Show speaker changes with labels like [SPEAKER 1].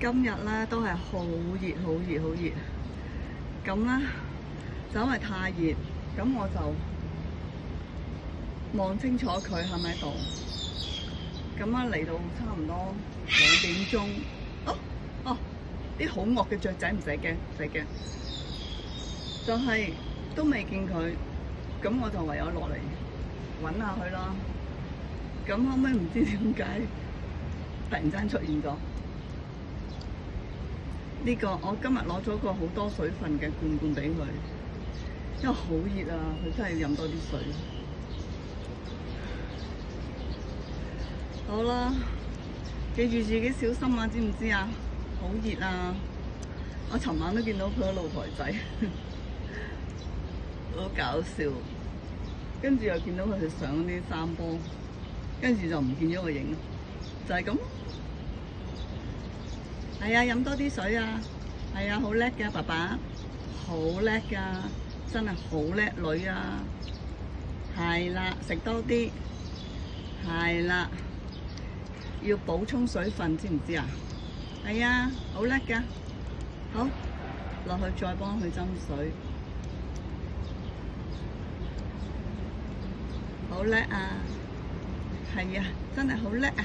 [SPEAKER 1] 今日咧都係好熱，好熱，好熱。咁咧就因為太熱，咁我就望清楚佢喺咪度。咁啊嚟到差唔多2點鐘，啲好惡嘅雀仔唔使驚，唔使驚。就係都未見佢，咁我就唯有落嚟揾下佢啦。咁後尾唔知點解突然間出現咗。呢個我今日攞咗個好多水分嘅罐俾佢，因為好熱啊，佢真係要飲多啲水。好啦，記住自己小心啊，知唔知啊？好熱啊！我尋晚都見到佢喺露台仔，好搞笑。跟住又見到佢去上啲山坡，跟住就唔見咗個影，就係咁。係啊，飲多啲水啊！係啊，好叻㗎，爸爸，好叻㗎，真係好叻女啊！係啦，食多啲，係啦，要補充水分，知唔知啊？係啊，好叻㗎，好，落去再幫佢斟水，好叻啊！係啊，真係好叻啊！